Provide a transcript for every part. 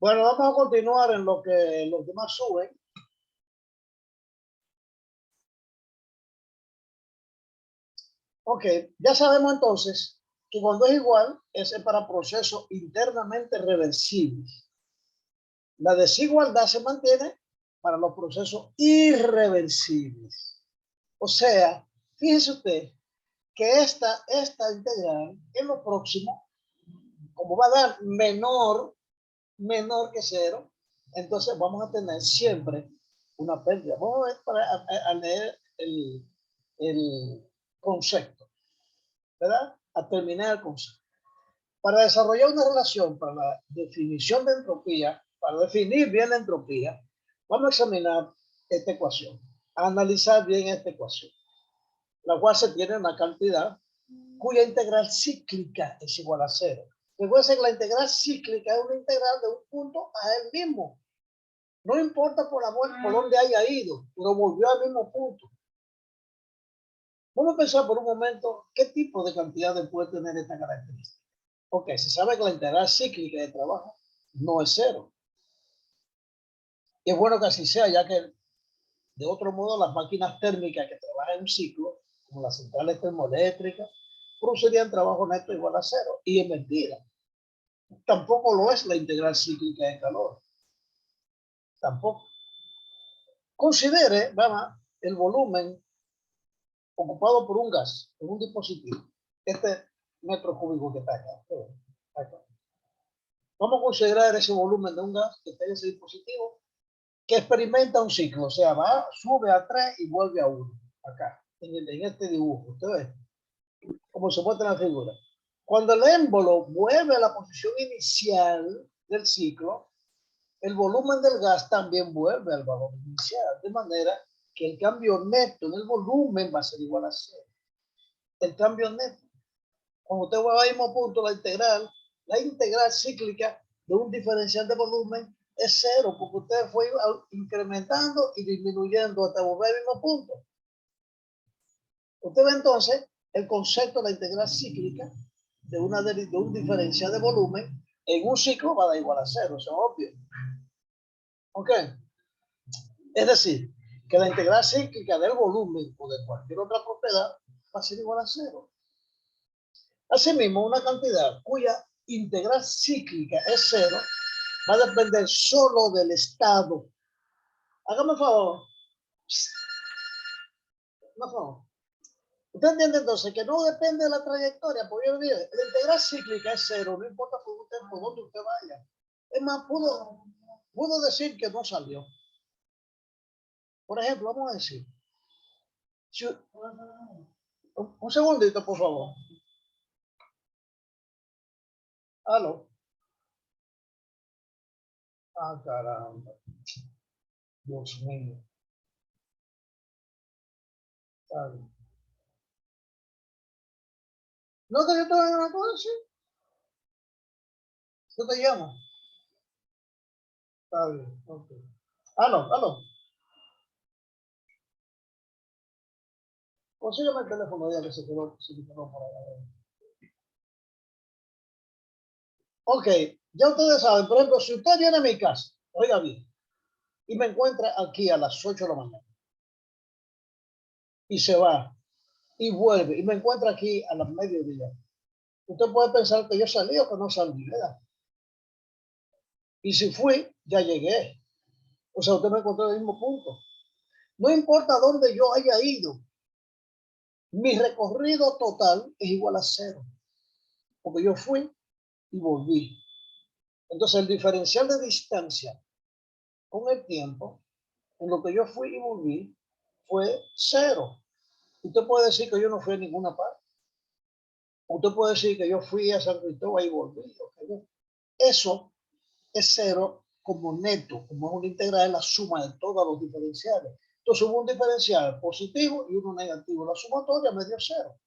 Bueno, vamos a continuar en lo que los demás suben. Ok, ya sabemos entonces que cuando es igual, es para procesos internamente reversibles. La desigualdad se mantiene para los procesos irreversibles. O sea, fíjese usted que esta integral en lo próximo, como va a dar menor que cero, entonces vamos a tener siempre una pérdida. Vamos a ver a leer el concepto, ¿verdad? A terminar el concepto. Para desarrollar una relación, para la definición de entropía, para definir bien la entropía, vamos a examinar esta ecuación, a analizar bien esta ecuación, la cual se tiene una cantidad cuya integral cíclica es igual a cero. Recuerden que la integral cíclica es una integral de un punto a él mismo. No importa por dónde haya ido, pero volvió al mismo punto. Vamos a pensar por un momento qué tipo de cantidades puede tener esta característica. Ok, se sabe que la integral cíclica de trabajo no es cero. Y es bueno que así sea, ya que de otro modo las máquinas térmicas que trabajan en un ciclo, como las centrales termoeléctricas, producirían trabajo neto igual a cero. Y es mentira. Tampoco lo es la integral cíclica de calor. Tampoco. Considere, vamos, el volumen ocupado por un gas en un dispositivo. Este metro cúbico que está acá. Vamos a considerar ese volumen de un gas que está en ese dispositivo que experimenta un ciclo, o sea, va, sube a 3 y vuelve a 1, acá, en este dibujo. Usted ve, como se muestra en la figura. Cuando el émbolo vuelve a la posición inicial del ciclo, el volumen del gas también vuelve al valor inicial, de manera que el cambio neto en el volumen va a ser igual a 0. El cambio neto. Cuando usted va al mismo punto, la integral cíclica de un diferencial de volumen es 0, porque usted fue incrementando y disminuyendo hasta volver al mismo punto. Usted ve entonces el concepto de la integral cíclica de un diferencial de volumen en un ciclo va a dar igual a 0, eso es obvio. ¿Ok? Es decir, que la integral cíclica del volumen o de cualquier otra propiedad va a ser igual a 0. Asimismo, una cantidad cuya integral cíclica es 0 va a depender solo del estado. Hágame un favor. Por favor. Usted entiende entonces que no depende de la trayectoria, porque yo digo, la integral cíclica es 0, no importa por dónde usted vaya. Es más, pudo decir que no salió. Por ejemplo, vamos a decir, si, un segundito, por favor. Aló. Ah, caramba. Dios mío. ¿Sabe? ¿No te estoy en una cosa? ¿Sí? ¿Tú te llamas? Está bien, ok. Aló. Consígueme el teléfono ya que se quedó por allá. Ok, Ya ustedes saben, por ejemplo, si usted viene a mi casa, oiga bien, y me encuentra aquí a las 8 de la mañana, y se va, y vuelve, y me encuentra aquí a las mediodía, usted puede pensar que yo salí o que no salí, ¿verdad? Y si fui, ya llegué. O sea, usted me encontró en el mismo punto. No importa dónde yo haya ido, mi recorrido total es igual a cero, porque yo fui y volví. Entonces, el diferencial de distancia con el tiempo, en lo que yo fui y volví, fue cero. Usted puede decir que yo no fui a ninguna parte. Usted puede decir que yo fui a San Cristóbal y volví. Eso es cero como neto, como es una integral, es la suma de todos los diferenciales. Entonces hubo un diferencial positivo y uno negativo. La sumatoria me dio cero.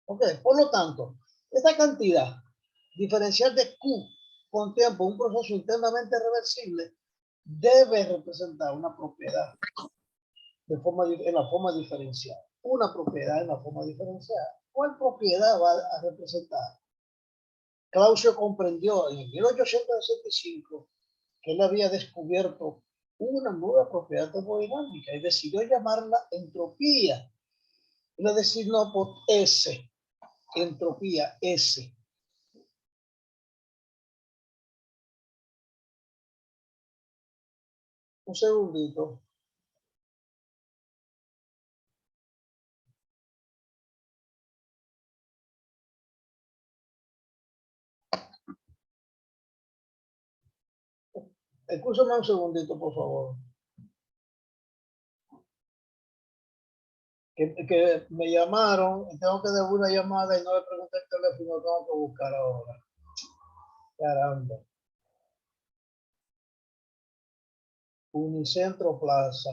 Ok, por lo tanto, esta cantidad diferencial de Q con tiempo, un proceso internamente reversible, debe representar una propiedad en la forma diferencial. Una propiedad en la forma diferencial. ¿Cuál propiedad va a representar? Claudio comprendió en 1865 que él había descubierto una nueva propiedad termodinámica y decidió llamarla entropía. Y la designó por S, entropía S. Un segundito. Escúchame un segundito, por favor. Que me llamaron y tengo que devolver una llamada y no le pregunté el teléfono, tengo que buscar ahora. Caramba. Unicentro Plaza.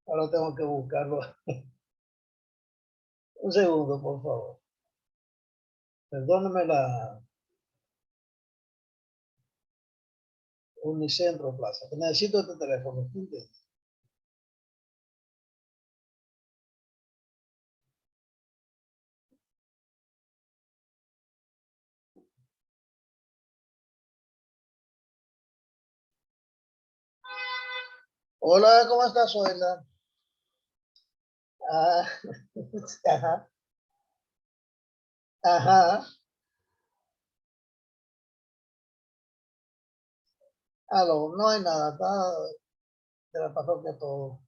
Ahora tengo que buscarlo. Un segundo, por favor. Perdóneme la Unicentro Plaza. Que necesito este teléfono. Hola, ¿cómo estás, Zoila? Ah, ajá, ajá. Aló, no hay nada. Está de la parroquia todo.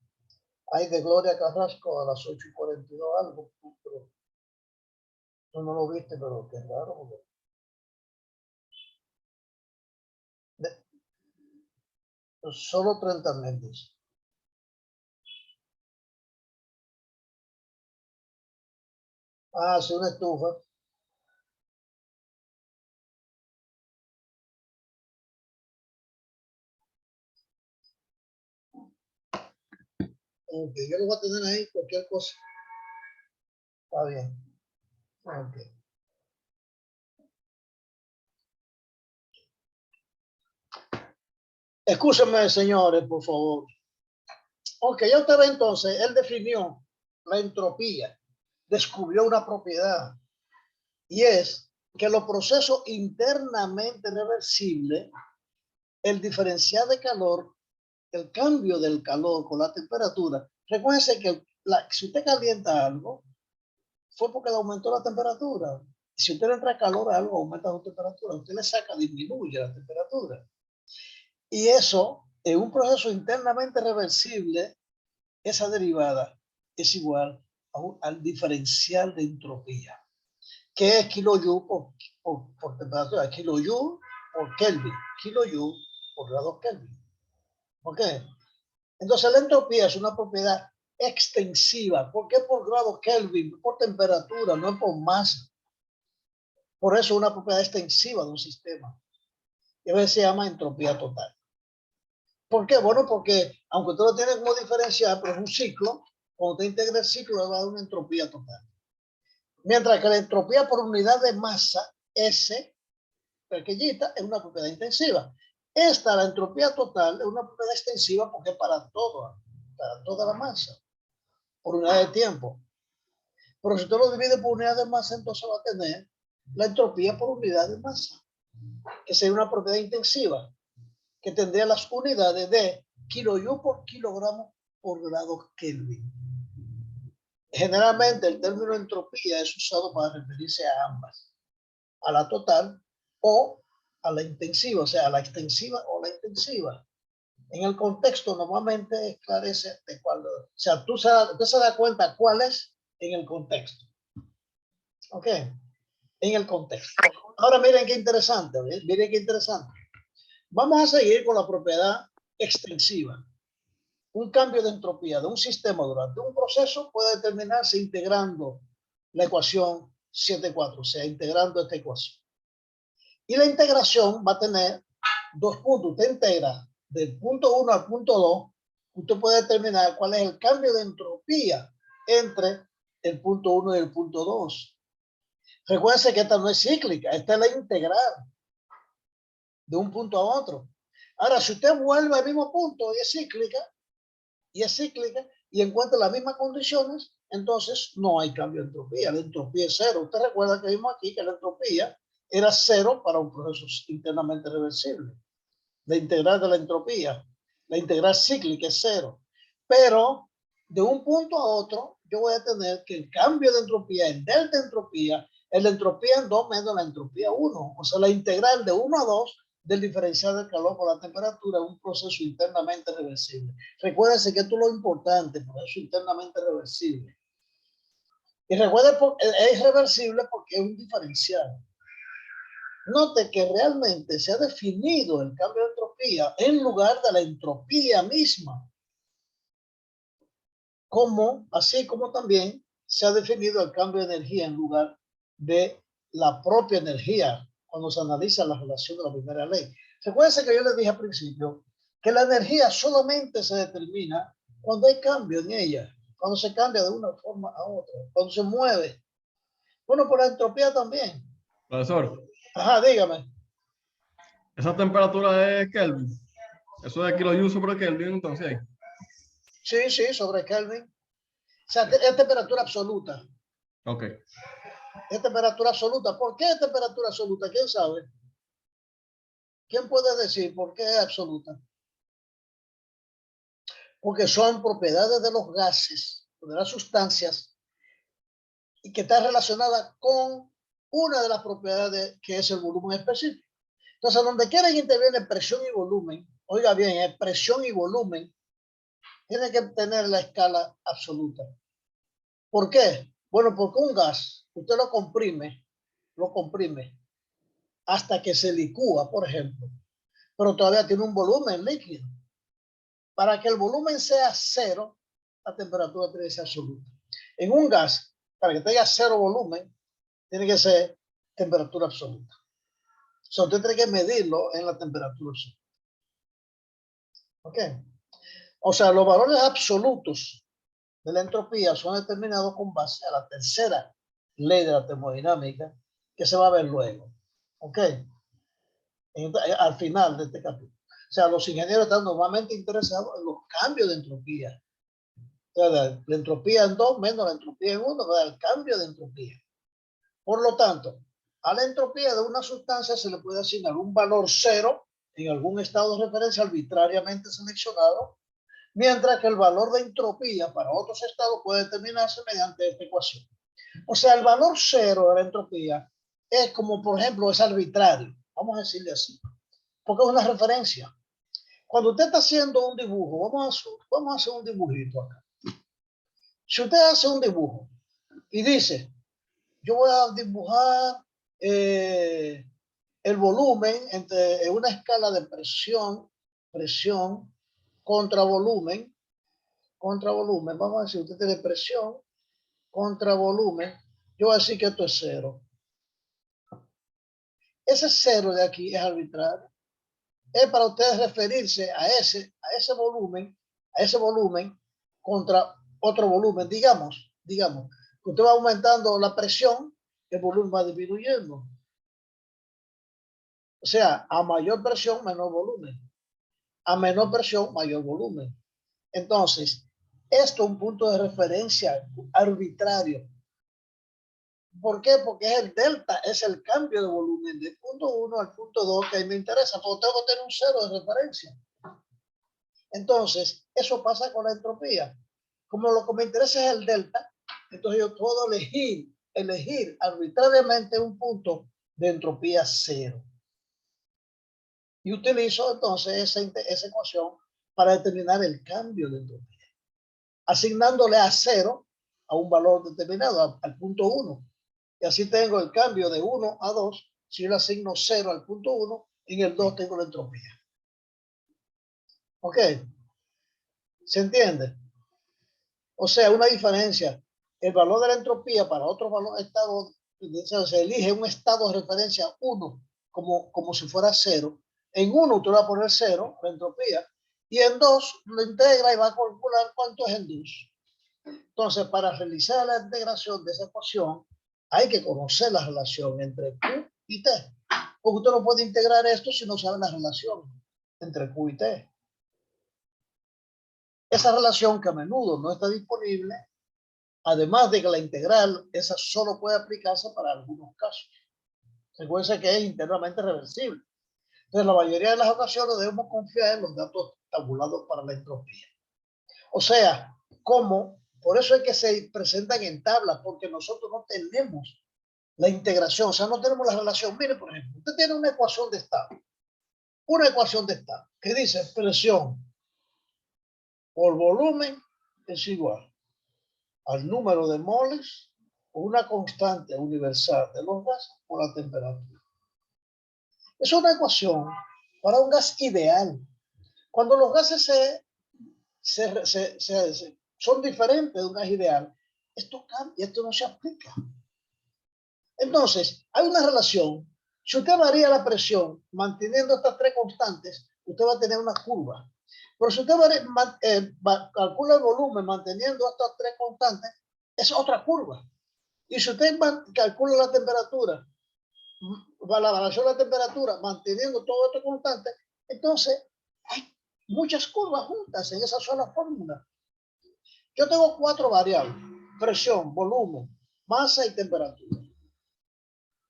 Hay de Gloria Carrasco a las 8:42 algo. Pero tú no lo viste, pero qué raro. Solo 30 meses. Ah, sí, una estufa. Ok, yo lo voy a tener ahí, cualquier cosa. Está bien. Ok. Escúchenme, señores, por favor. Ok, ya usted ve entonces, él definió la entropía, descubrió una propiedad, y es que los procesos internamente reversibles, el diferencial de calor, el cambio del calor con la temperatura, recuérdense que si usted calienta algo, fue porque le aumentó la temperatura. Si usted le entra calor a algo, aumenta su temperatura. Usted le saca, disminuye la temperatura. Y eso, en un proceso internamente reversible, esa derivada es igual al diferencial de entropía, que es kilojoule por temperatura, kilojoule por Kelvin, kilojoule por grado Kelvin. ¿Ok? Entonces la entropía es una propiedad extensiva. ¿Por qué por grado Kelvin? Por temperatura, no por masa. Por eso es una propiedad extensiva de un sistema. Y a veces se llama entropía total. ¿Por qué? Bueno, porque aunque usted lo tiene como diferencial, pero es un ciclo, cuando usted integra el ciclo, le va a dar una entropía total. Mientras que la entropía por unidad de masa, S, pequeñita, es una propiedad intensiva. Esta, la entropía total, es una propiedad extensiva porque es para toda la masa, por unidad de tiempo. Pero si usted lo divide por unidad de masa, entonces va a tener la entropía por unidad de masa, que sería una propiedad intensiva, que tendría las unidades de kilojoule por kilogramo por grado Kelvin. Generalmente el término entropía es usado para referirse a ambas, a la total o a la intensiva, o sea, a la extensiva o la intensiva. En el contexto normalmente esclarece de cuál, o sea, usted se da cuenta cuál es en el contexto. ¿Ok? En el contexto. Ahora miren qué interesante, miren qué interesante. Vamos a seguir con la propiedad extensiva. Un cambio de entropía de un sistema durante un proceso puede determinarse integrando la ecuación 7,4, o sea, integrando esta ecuación. Y la integración va a tener dos puntos. Usted integra del punto 1 al punto 2. Usted puede determinar cuál es el cambio de entropía entre el punto 1 y el punto 2. Recuérdense que esta no es cíclica, esta es la integral de un punto a otro. Ahora, si usted vuelve al mismo punto y es cíclica y encuentra las mismas condiciones, entonces no hay cambio de entropía. La entropía es cero. Usted recuerda que vimos aquí que la entropía era cero para un proceso internamente reversible. La integral de la entropía, la integral cíclica es cero. Pero de un punto a otro, yo voy a tener que el cambio de entropía en delta entropía es la entropía en 2 menos la entropía 1. O sea, la integral de 1 a 2 del diferencial del calor por la temperatura es un proceso internamente reversible. Recuérdense que esto es lo importante, proceso internamente reversible. Y recuerden, es reversible porque es un diferencial. Note que realmente se ha definido el cambio de entropía en lugar de la entropía misma, así como también se ha definido el cambio de energía en lugar de la propia energía cuando se analiza la relación de la primera ley. Recuerden que yo les dije al principio que la energía solamente se determina cuando hay cambio en ella, cuando se cambia de una forma a otra, cuando se mueve. Bueno, por la entropía también. Profesor, Ajá, dígame. esa temperatura es Kelvin. Eso de kilojoule sobre Kelvin, entonces. Sí, sí, sobre Kelvin. O sea, es temperatura absoluta. Ok. Es temperatura absoluta. ¿Por qué es temperatura absoluta? ¿Quién sabe? ¿Quién puede decir por qué es absoluta? Porque son propiedades de los gases, de las sustancias, y que está relacionada con una de las propiedades que es el volumen específico. Entonces, donde quiera que interviene presión y volumen, oiga bien, presión y volumen, tiene que tener la escala absoluta. ¿Por qué? Bueno, porque un gas, usted lo comprime hasta que se licúa, por ejemplo, pero todavía tiene un volumen líquido. Para que el volumen sea cero, la temperatura tiene que ser absoluta. En un gas, para que tenga cero volumen, tiene que ser temperatura absoluta. O sea, usted tiene que medirlo en la temperatura absoluta. ¿Ok? O sea, los valores absolutos de la entropía son determinados con base a la tercera ley de la termodinámica que se va a ver luego. ¿Ok? Al final de este capítulo. O sea, los ingenieros están normalmente interesados en los cambios de entropía. O sea, la entropía en 2 menos la entropía en 1, el cambio de entropía. Por lo tanto, a la entropía de una sustancia se le puede asignar un valor cero en algún estado de referencia arbitrariamente seleccionado, mientras que el valor de entropía para otros estados puede determinarse mediante esta ecuación. O sea, el valor cero de la entropía es como, por ejemplo, es arbitrario. Vamos a decirle así, porque es una referencia. Cuando usted está haciendo un dibujo, vamos a hacer un dibujito acá. Si usted hace un dibujo y dice, yo voy a dibujar el volumen entre una escala de presión contra volumen, vamos a decir, usted tiene presión contra volumen, yo voy a decir que esto es cero. Ese cero de aquí es arbitrario. Es para ustedes referirse a ese volumen contra otro volumen. Digamos, que usted va aumentando la presión, el volumen va disminuyendo. O sea, a mayor presión, menor volumen. A menor presión, mayor volumen. Entonces, esto es un punto de referencia arbitrario. ¿Por qué? Porque es el delta, es el cambio de volumen del punto 1 al punto 2 que a mí me interesa, porque tengo que tener un cero de referencia. Entonces, eso pasa con la entropía. Como lo que me interesa es el delta, entonces yo puedo elegir arbitrariamente un punto de entropía cero. Y utilizo entonces esa ecuación para determinar el cambio de entropía, asignándole a cero a un valor determinado, al punto 1. Y así tengo el cambio de 1 a 2. Si yo le asigno 0 al punto 1, en el 2 tengo la entropía. ¿Ok? ¿Se entiende? O sea, una diferencia. El valor de la entropía para otro valor estado, se elige un estado de referencia 1 como si fuera 0. En 1 usted va a poner 0, la entropía, y en 2 lo integra y va a calcular cuánto es en 2. Entonces, para realizar la integración de esa ecuación, hay que conocer la relación entre Q y T. Porque usted no puede integrar esto si no sabe la relación entre Q y T. Esa relación que a menudo no está disponible, además de que la integral, esa solo puede aplicarse para algunos casos. Recuerden que es internamente reversible. Entonces, la mayoría de las ocasiones debemos confiar en los datos tabulados para la entropía. O sea, por eso es que se presentan en tablas, porque nosotros no tenemos la integración, o sea, no tenemos la relación. Mire, por ejemplo, usted tiene una ecuación de estado que dice presión por volumen es igual al número de moles o una constante universal de los gases por la temperatura. Es una ecuación para un gas ideal. Cuando los gases son diferentes de un gas ideal, esto cambia, esto no se aplica. Entonces, hay una relación. Si usted varía la presión manteniendo estas tres constantes, usted va a tener una curva. Pero si usted calcula el volumen manteniendo estas tres constantes, es otra curva. Y si usted calcula la temperatura, la variación de la temperatura manteniendo todo esto constante, entonces hay muchas curvas juntas en esa sola fórmula. Yo tengo 4 variables: presión, volumen, masa y temperatura.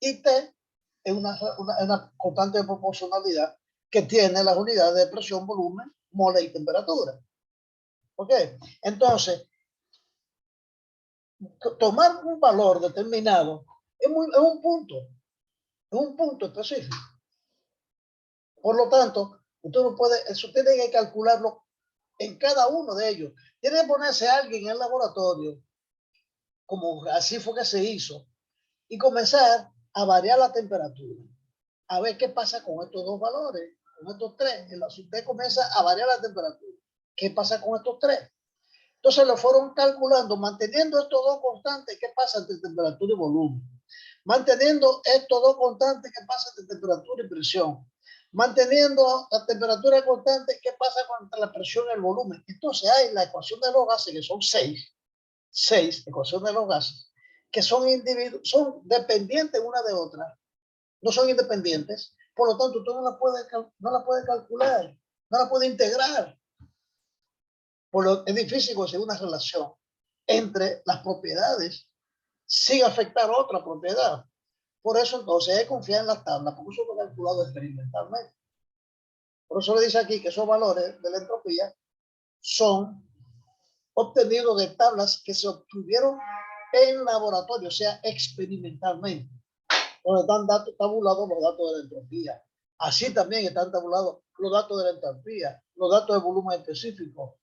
Y T es una constante de proporcionalidad que tiene las unidades de presión, volumen, mole y temperatura. ¿Ok? Entonces, tomar un valor determinado es un punto específico. Por lo tanto, usted no puede, eso tiene que calcularlo en cada uno de ellos. Tiene que ponerse alguien en el laboratorio, como así fue que se hizo, y comenzar a variar la temperatura. A ver qué pasa con estos dos valores, con estos tres. Si usted comienza a variar la temperatura, ¿qué pasa con estos tres? Entonces lo fueron calculando, manteniendo estos dos constantes, ¿qué pasa entre temperatura y volumen? Manteniendo estos dos constantes, ¿qué pasa entre temperatura y presión? Manteniendo la temperatura constante, ¿qué pasa entre la presión y el volumen? Entonces hay la ecuación de los gases, que son seis ecuaciones de los gases, que son dependientes una de otra, no son independientes, por lo tanto usted no la puede calcular, no la puede integrar. Es difícil conseguir una relación entre las propiedades sin afectar otra propiedad. Por eso entonces hay que confiar en las tablas, porque eso fue calculado experimentalmente. Por eso le dice aquí que esos valores de la entropía son obtenidos de tablas que se obtuvieron en laboratorio, o sea, experimentalmente, donde están tabulados los datos de la entropía. Así también están tabulados los datos de la entropía, los datos de volumen específico.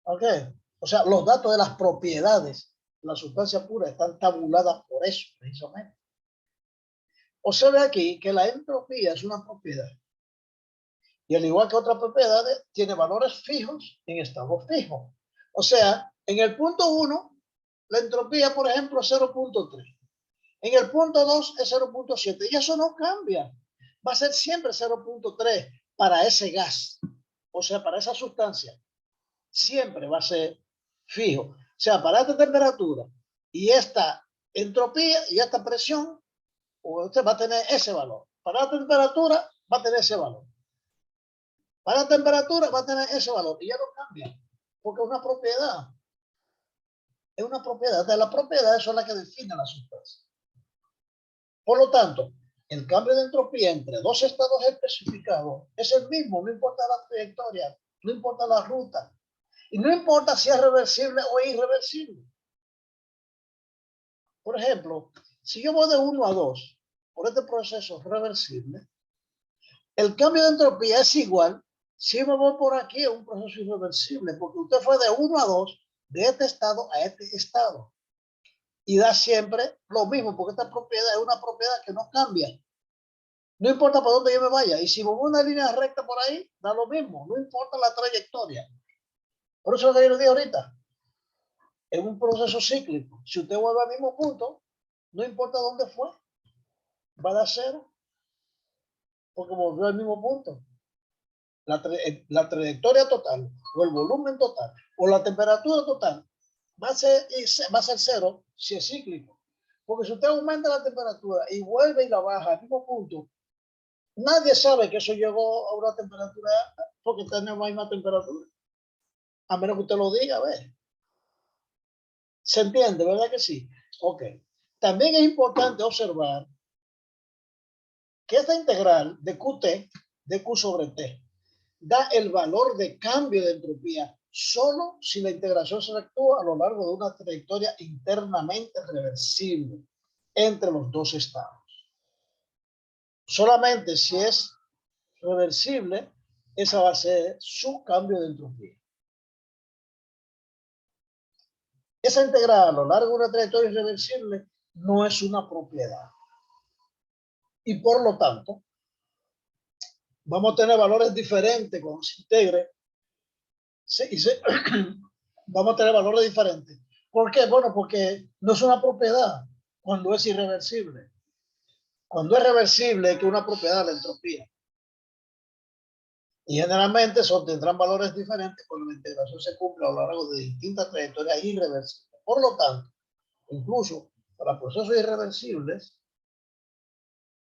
¿Ok? O sea, los datos de las propiedades de la sustancia pura están tabuladas por eso, precisamente. Observe aquí que la entropía es una propiedad. Y al igual que otras propiedades, tiene valores fijos en estado fijo. O sea, en el punto 1, la entropía, por ejemplo, es 0.3. En el punto 2 es 0.7. Y eso no cambia. Va a ser siempre 0.3 para ese gas. O sea, para esa sustancia. Siempre va a ser fijo. O sea, para esta temperatura y esta entropía y esta presión, usted va a tener ese valor. Para la temperatura va a tener ese valor. Para la temperatura va a tener ese valor y ya no cambia, porque es una propiedad. Es una propiedad. De la propiedad, eso es la que define la sustancia. Por lo tanto, el cambio de entropía entre dos estados especificados es el mismo, no importa la trayectoria, no importa la ruta, y no importa si es reversible o irreversible. Por ejemplo, si yo voy de 1 a 2 por este proceso reversible, el cambio de entropía es igual si me voy por aquí a un proceso irreversible, porque usted fue de 1 a 2 de este estado a este estado. Y da siempre lo mismo, porque esta propiedad es una propiedad que no cambia. No importa por dónde yo me vaya. Y si voy una línea recta por ahí, da lo mismo. No importa la trayectoria. Por eso que yo le dije ahorita, en un proceso cíclico, si usted vuelve al mismo punto, no importa dónde fue, va a dar cero, porque volvió al mismo punto. La trayectoria total, o el volumen total, o la temperatura total, va a ser cero si es cíclico. Porque si usted aumenta la temperatura y vuelve y la baja al mismo punto, nadie sabe que eso llegó a una temperatura alta porque tenemos la misma temperatura. A menos que usted lo diga, a ver. ¿Se entiende? ¿Verdad que sí? Ok. También es importante observar que esta integral de QT, de Q sobre T, da el valor de cambio de entropía solo si la integración se efectúa a lo largo de una trayectoria internamente reversible entre los dos estados. Solamente si es reversible, esa va a ser su cambio de entropía. Esa integral a lo largo de una trayectoria irreversible no es una propiedad. Y por lo tanto, vamos a tener valores diferentes cuando se integre. Vamos a tener valores diferentes. ¿Por qué? Bueno, porque no es una propiedad cuando es irreversible. Cuando es reversible es que una propiedad de la entropía. Y generalmente se obtendrán valores diferentes cuando la integración se cumple a lo largo de distintas trayectorias irreversibles. Por lo tanto, incluso para procesos irreversibles,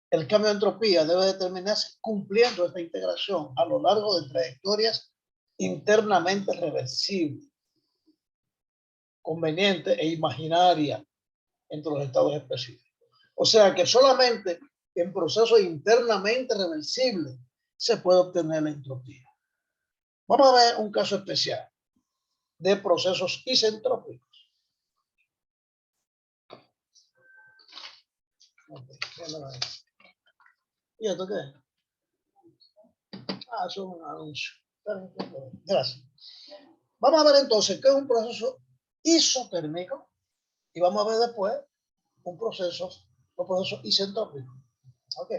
el cambio de entropía debe determinarse cumpliendo esta integración a lo largo de trayectorias internamente reversibles, conveniente e imaginaria entre los estados específicos. O sea que solamente en procesos internamente reversibles se puede obtener la entropía. Vamos a ver un caso especial de procesos isentrópicos. ¿Y esto qué? Ah, eso es un anuncio. Gracias. Vamos a ver entonces qué es un proceso isotérmico y vamos a ver después un proceso isentrópico. Ok.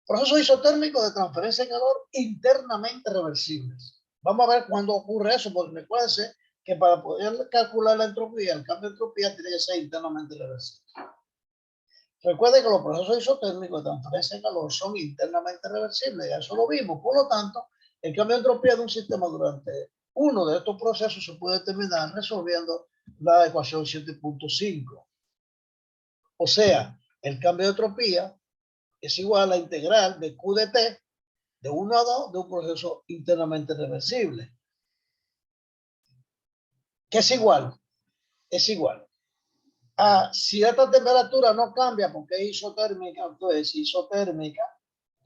Procesos isotérmicos de transferencia de calor internamente reversibles. Vamos a ver cuándo ocurre eso, porque recuérdense que para poder calcular la entropía, el cambio de entropía tiene que ser internamente reversible. Recuerden que los procesos isotérmicos de transferencia de calor son internamente reversibles, ya eso lo vimos. Por lo tanto, el cambio de entropía de un sistema durante uno de estos procesos se puede determinar resolviendo la ecuación 7.5. O sea, el cambio de entropía es igual a la integral de Q de T de 1 a 2 de un proceso internamente reversible. ¿Qué es igual? Es igual a si esta temperatura no cambia porque es isotérmica, entonces es isotérmica.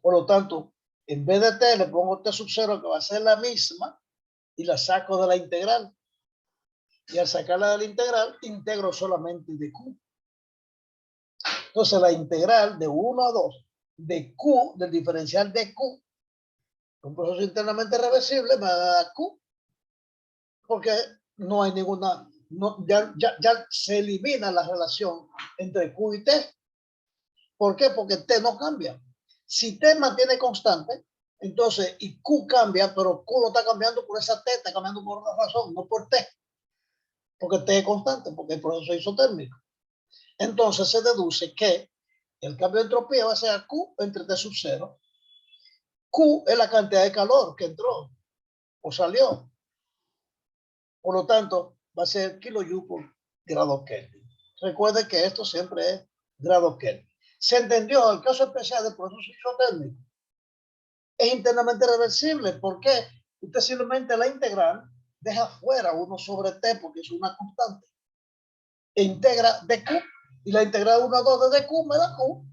Por lo tanto, en vez de T, le pongo T sub 0 que va a ser la misma y la saco de la integral. Y al sacarla de la integral, integro solamente de Q. Entonces, la integral de 1 a 2 de Q, del diferencial de Q, un proceso internamente reversible, me da Q, porque no hay ninguna, ya se elimina la relación entre Q y T. ¿Por qué? Porque T no cambia. Si T mantiene constante, entonces, y Q cambia, pero Q lo está cambiando por esa T, está cambiando por una razón, no por T. Porque T es constante, porque el proceso es isotérmico. Entonces se deduce que el cambio de entropía va a ser Q entre T sub 0. Q es la cantidad de calor que entró o salió. Por lo tanto, va a ser kilojoule por grado Kelvin. Recuerde que esto siempre es grado Kelvin. ¿Se entendió? El caso especial del proceso isotérmico es internamente reversible. ¿Por qué? Usted simplemente la integral deja fuera 1 sobre T porque es una constante e integra dq, y la integral 1 a 2 de dq me da q.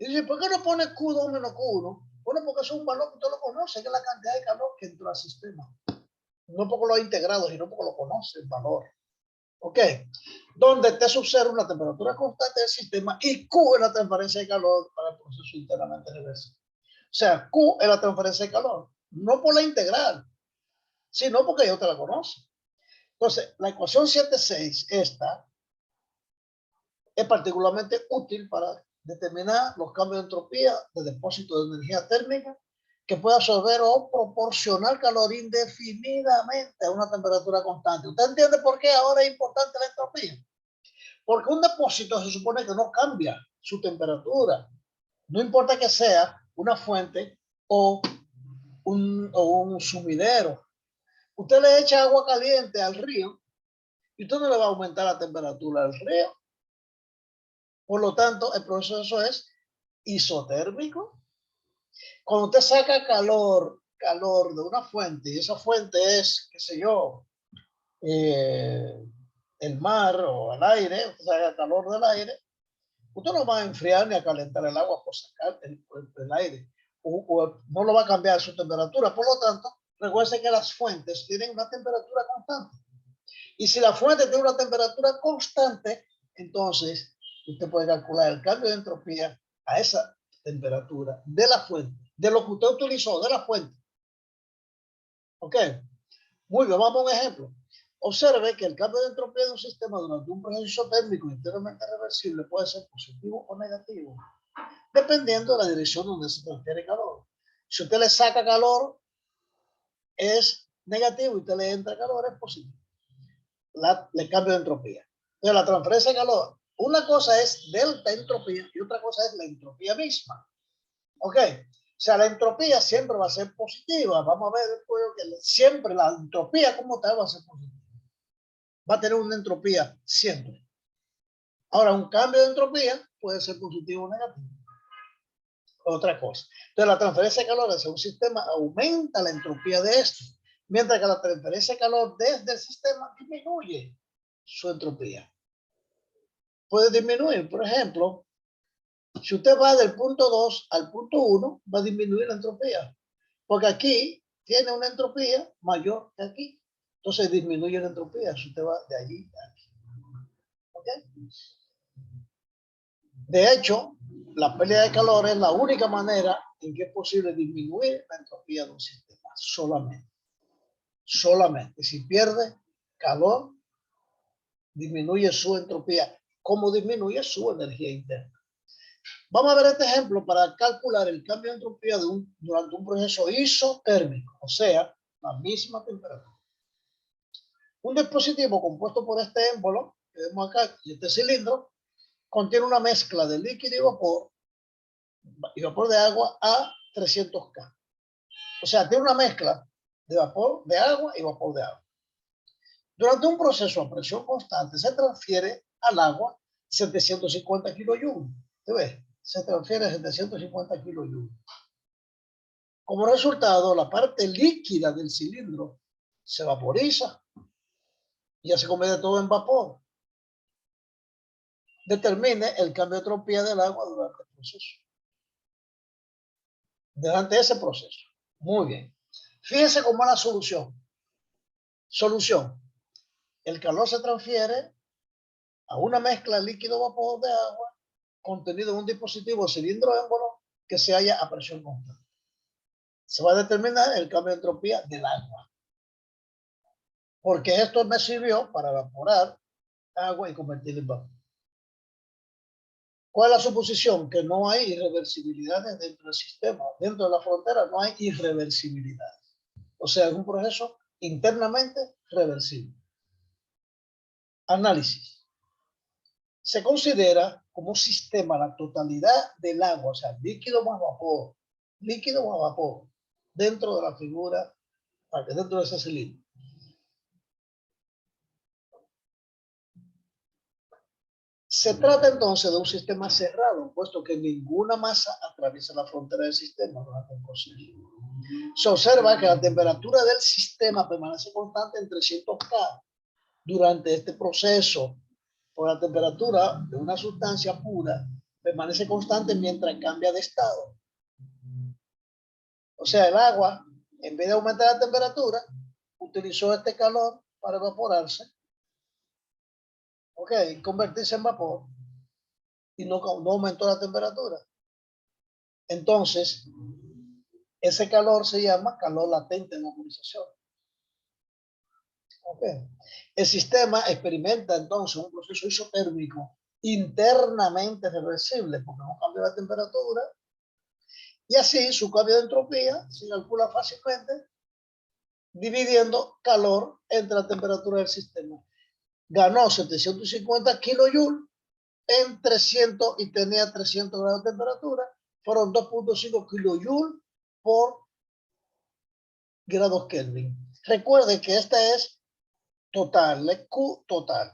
Y dice, ¿por qué no pone Q2 menos Q1? Bueno, porque es un valor que usted lo conoce, que es la cantidad de calor que entró al sistema. No porque lo ha integrado, sino porque lo conoce el valor. ¿Ok? Donde T sub 0 es una temperatura constante del sistema y Q es la transferencia de calor para el proceso internamente reversible. O sea, Q es la transferencia de calor, no por la integral, sino porque yo te la conozco. Entonces, la ecuación 7.6, esta, es particularmente útil para determinar los cambios de entropía de depósito de energía térmica que puede absorber o proporcionar calor indefinidamente a una temperatura constante. ¿Usted entiende por qué ahora es importante la entropía? Porque un depósito se supone que no cambia su temperatura. No importa que sea una fuente o un sumidero. Usted le echa agua caliente al río y usted no le va a aumentar la temperatura del río. Por lo tanto, el proceso es isotérmico. Cuando usted saca calor de una fuente, y esa fuente es, qué sé yo, el mar o el aire, usted saca calor del aire, usted no va a enfriar ni a calentar el agua por sacar el aire, o no lo va a cambiar su temperatura. Por lo tanto, recuerde que las fuentes tienen una temperatura constante. Y si la fuente tiene una temperatura constante, entonces usted puede calcular el cambio de entropía a esa temperatura de la fuente, de lo que usted utilizó, de la fuente. ¿Ok? Muy bien, vamos a un ejemplo. Observe que el cambio de entropía de un sistema durante un proceso térmico enteramente reversible puede ser positivo o negativo, dependiendo de la dirección donde se transfiere calor. Si usted le saca calor, es negativo, y usted le entra calor, es positivo. Le cambio de entropía. Entonces, la transferencia de calor, una cosa es delta entropía y otra cosa es la entropía misma. ¿Ok? O sea, la entropía siempre va a ser positiva. Vamos a ver después que siempre la entropía como tal va a ser positiva. Va a tener una entropía siempre. Ahora, un cambio de entropía puede ser positivo o negativo. Otra cosa. Entonces, la transferencia de calor hacia un sistema aumenta la entropía de esto, mientras que la transferencia de calor desde el sistema disminuye su entropía. Puede disminuir, por ejemplo, si usted va del punto 2 al punto 1, va a disminuir la entropía, porque aquí tiene una entropía mayor que aquí. Entonces disminuye la entropía si usted va de allí a aquí. ¿Okay? De hecho, la pérdida de calor es la única manera en que es posible disminuir la entropía de un sistema. Solamente. Solamente. Si pierde calor, disminuye su entropía, como disminuye su energía interna. Vamos a ver este ejemplo para calcular el cambio de entropía durante un proceso isotérmico, o sea, la misma temperatura. Un dispositivo compuesto por este émbolo, que vemos acá, y este cilindro, contiene una mezcla de líquido y vapor de agua a 300K. O sea, tiene una mezcla de vapor de agua y vapor de agua. Durante un proceso a presión constante se transfiere al agua 750 kilojoules. ¿Te ves? Se transfiere 750 kilojoules. Como resultado, la parte líquida del cilindro se vaporiza y ya se convierte todo en vapor. Determine el cambio de entropía del agua durante el proceso. Durante ese proceso. Muy bien. Fíjense cómo es la solución. Solución. El calor se transfiere a una mezcla líquido-vapor de agua contenido en un dispositivo cilindro émbolo que se halla a presión constante. Se va a determinar el cambio de entropía del agua. Porque esto me sirvió para evaporar agua y convertirla en vapor. ¿Cuál es la suposición? Que no hay irreversibilidades dentro del sistema. Dentro de la frontera no hay irreversibilidades. O sea, es un proceso internamente reversible. Análisis. Se considera como un sistema la totalidad del agua, o sea, líquido más vapor, dentro de la figura, dentro de ese cilindro. Se trata entonces de un sistema cerrado, puesto que ninguna masa atraviesa la frontera del sistema durante el proceso. Se observa que la temperatura del sistema permanece constante en 300 K durante este proceso, por la temperatura de una sustancia pura permanece constante mientras cambia de estado. O sea, el agua, en vez de aumentar la temperatura, utilizó este calor para evaporarse, ok, convertirse en vapor, y no aumentó la temperatura. Entonces, ese calor se llama calor latente en vaporización. Okay. El sistema experimenta entonces un proceso isotérmico internamente reversible, porque no cambia la temperatura, y así su cambio de entropía se calcula fácilmente dividiendo calor entre la temperatura del sistema. Ganó 750 kilojoules en 300 y tenía 300 grados de temperatura, fueron 2.5 kilojoules por grados Kelvin. Recuerde que esta es total, es Q total.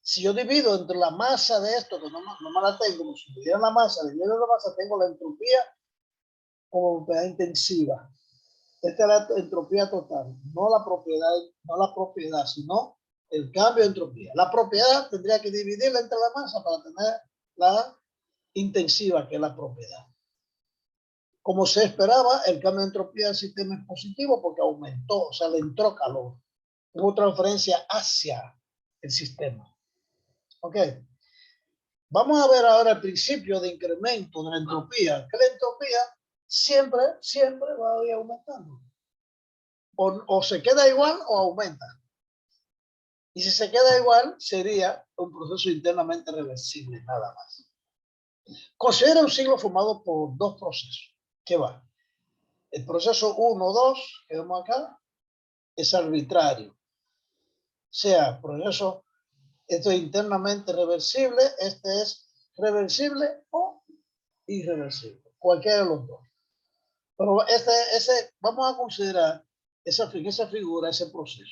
Si yo divido entre la masa de esto, que no me la tengo, como si dividiera la masa, dividiendo la masa, tengo la entropía como propiedad intensiva. Esta es la entropía total, no la propiedad, sino el cambio de entropía. La propiedad tendría que dividirla entre la masa para tener la intensiva, que es la propiedad. Como se esperaba, el cambio de entropía del sistema es positivo porque aumentó, o sea, le entró calor. Hubo transferencia hacia el sistema. Ok. Vamos a ver ahora el principio de incremento de la entropía, que la entropía siempre va a ir aumentando. O se queda igual o aumenta. Y si se queda igual, sería un proceso internamente reversible, nada más. Considera un ciclo formado por dos procesos. ¿Qué va? El proceso 1-2, que vemos acá, es arbitrario. O sea, proceso, esto es internamente reversible, este es reversible o irreversible, cualquiera de los dos. Pero vamos a considerar esa figura, ese proceso.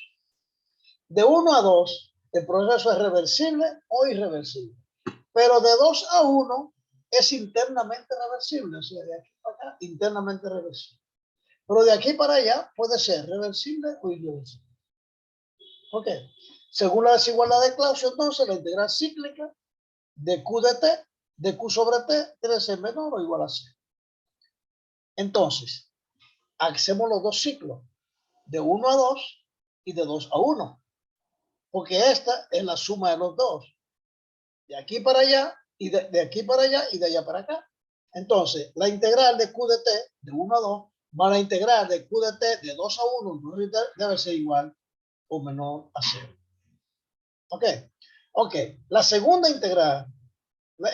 De 1 a 2, el proceso es reversible o irreversible. Pero de 2 a 1 es internamente reversible, o sea, de aquí para acá, internamente reversible. Pero de aquí para allá puede ser reversible o irreversible. Ok. Según la desigualdad de Clausius, entonces la integral cíclica de Q de T, de Q sobre T, debe ser menor o igual a 0. Entonces, hacemos los dos ciclos, de 1 a 2 y de 2 a 1, porque esta es la suma de los dos, de aquí para allá y de aquí para allá y de allá para acá. Entonces, la integral de Q de T de 1 a 2 va a integrar de Q de T de 2 a 1, debe ser igual o menor a 0. Ok, ok. La segunda integral,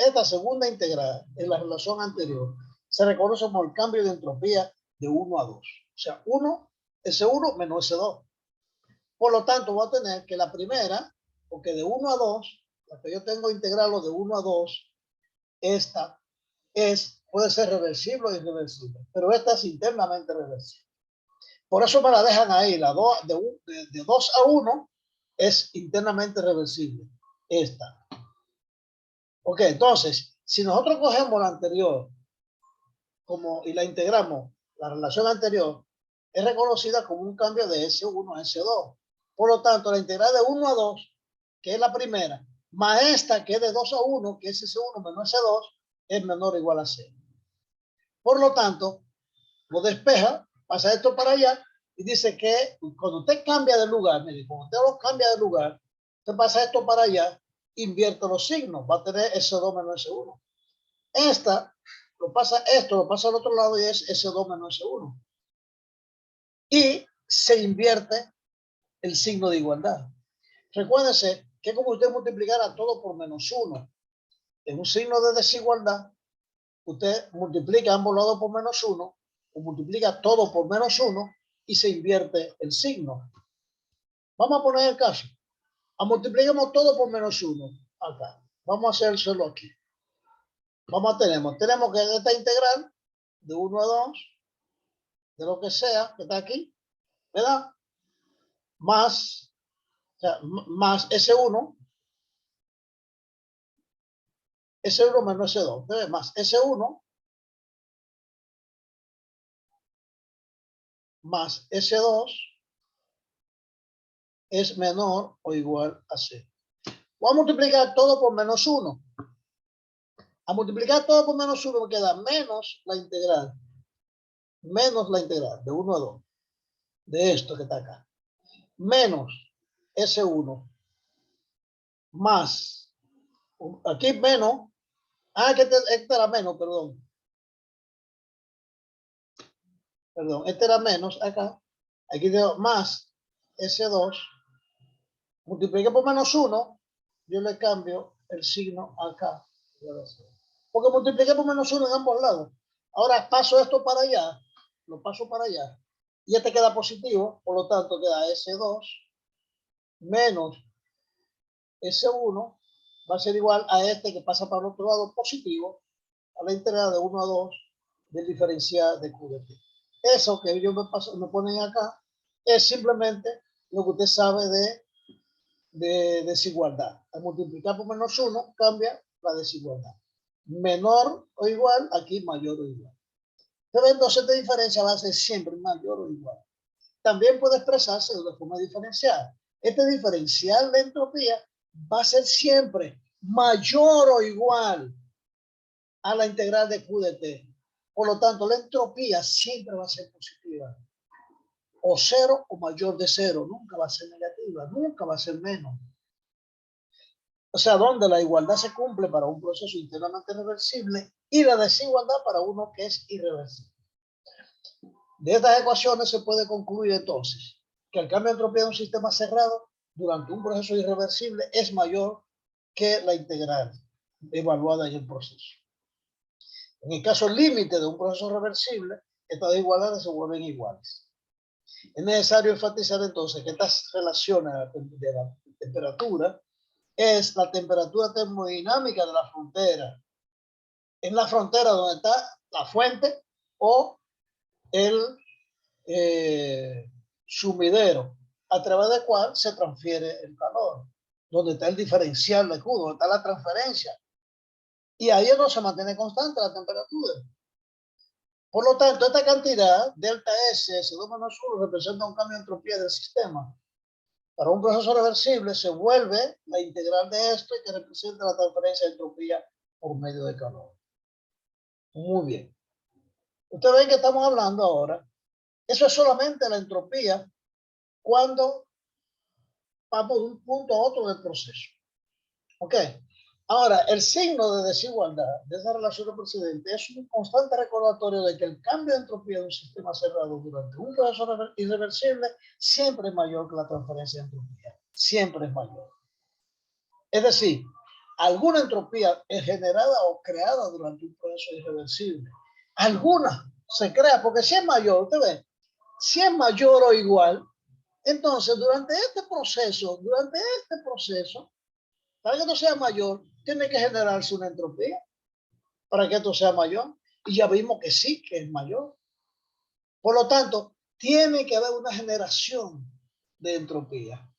esta segunda integral en la relación anterior, se reconoce como el cambio de entropía de 1 a 2. O sea, S1 menos S2. Por lo tanto, voy a tener que la primera, porque de 1 a 2, la que yo tengo integrarlo de 1 a 2, esta puede ser reversible o irreversible, pero esta es internamente reversible. Por eso me la dejan ahí, de 2 a 1 es internamente reversible, esta. Ok, entonces, si nosotros cogemos la anterior y la integramos, la relación anterior es reconocida como un cambio de S1 a S2. Por lo tanto, la integral de 1 a 2, que es la primera, más esta, que es de 2 a 1, que es S1 menos S2, es menor o igual a 0. Por lo tanto, lo despeja, pasa esto para allá, y dice que cuando usted cambia de lugar, mire, cuando usted lo cambia de lugar, usted pasa esto para allá, invierte los signos, va a tener S2 menos S1. Lo pasa al otro lado y es S2 menos S1. Y se invierte el signo de igualdad. Recuérdense que como usted multiplicara todo por menos 1 en un signo de desigualdad, usted multiplica ambos lados por menos 1 o multiplica todo por menos 1 y se invierte el signo. Vamos a poner el caso. Multiplicamos todo por menos 1 acá. Vamos a hacer solo aquí. Tenemos que esta integral de 1 a 2, de lo que sea, que está aquí, ¿verdad? Más S1 S1 menos S2. Entonces, más S1 más S2 es menor o igual a 0. Voy a multiplicar todo por menos 1. A multiplicar todo por menos 1 me queda menos la integral de 1 a 2 de esto que está acá, menos S1 más, aquí menos, que este era menos, perdón, este era menos acá, aquí tengo más S2, multipliqué por menos 1, yo le cambio el signo acá, porque multipliqué por menos 1 en ambos lados. Ahora paso esto para allá, lo paso para allá, y este queda positivo, por lo tanto queda S2 menos S1 va a ser igual a este que pasa para el otro lado positivo, a la integral de 1 a 2 del diferencial de Q de T. Eso que ellos me ponen acá es simplemente lo que usted sabe de desigualdad. Al multiplicar por menos 1 cambia la desigualdad. Menor o igual, aquí mayor o igual. Pero entonces esta diferencia va a ser siempre mayor o igual. También puede expresarse de una forma diferencial. Este diferencial de entropía va a ser siempre mayor o igual a la integral de Q de T. Por lo tanto, la entropía siempre va a ser positiva. O 0 o mayor de 0. Nunca va a ser negativa. Nunca va a ser menos. O sea, donde la igualdad se cumple para un proceso internamente reversible y la desigualdad para uno que es irreversible. De estas ecuaciones se puede concluir entonces que el cambio de entropía de un sistema cerrado durante un proceso irreversible es mayor que la integral evaluada en el proceso. En el caso límite de un proceso reversible, estas desigualdades se vuelven iguales. Es necesario enfatizar entonces que estas relaciones de la temperatura es la temperatura termodinámica de la frontera. En la frontera donde está la fuente o el sumidero, a través del cual se transfiere el calor, donde está el diferencial de Q, donde está la transferencia. Y ahí no se mantiene constante la temperatura. Por lo tanto, esta cantidad, delta S, S2 menos 1, representa un cambio de entropía del sistema. Para un proceso reversible se vuelve la integral de esto y que representa la transferencia de entropía por medio de calor. Muy bien. Ustedes ven que estamos hablando ahora. Eso es solamente la entropía cuando vamos de un punto a otro del proceso. ¿Ok? Ahora, el signo de desigualdad de esa relación precedente es un constante recordatorio de que el cambio de entropía de un sistema cerrado durante un proceso irreversible siempre es mayor que la transferencia de entropía. Siempre es mayor. Es decir, alguna entropía es generada o creada durante un proceso irreversible. Alguna se crea, porque si es mayor, usted ve, si es mayor o igual, entonces durante este proceso, para que esto sea mayor, tiene que generarse una entropía para que esto sea mayor. Y ya vimos que sí, que es mayor. Por lo tanto, tiene que haber una generación de entropía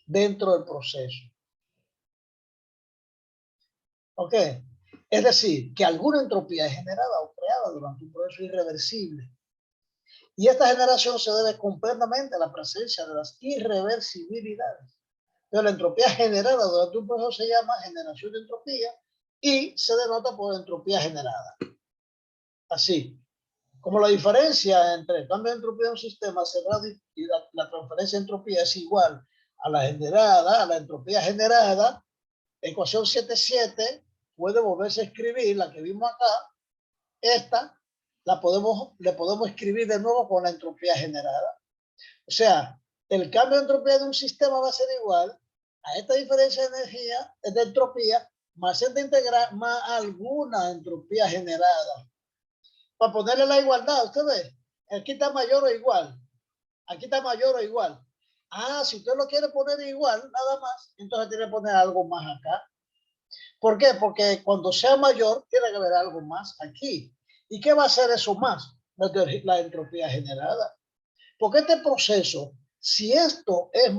dentro del proceso. ¿Ok? Es decir, que alguna entropía es generada o creada durante un proceso irreversible. Y esta generación se debe completamente a la presencia de las irreversibilidades. Entonces, la entropía generada durante un proceso se llama generación de entropía y se denota por entropía generada. Así, como la diferencia entre el cambio de entropía de un sistema cerrado y la transferencia de entropía es igual a la generada, a la entropía generada, ecuación 7.7 puede volverse a escribir, la que vimos acá, esta le podemos escribir de nuevo con la entropía generada. O sea, el cambio de entropía de un sistema va a ser igual a esta diferencia de energía, de entropía, más esta integral, más alguna entropía generada. Para ponerle la igualdad, usted ve, aquí está mayor o igual, aquí está mayor o igual. Si usted lo quiere poner igual, nada más, entonces tiene que poner algo más acá. ¿Por qué? Porque cuando sea mayor, tiene que haber algo más aquí. ¿Y qué va a hacer eso más? La entropía generada. Porque este proceso, si esto es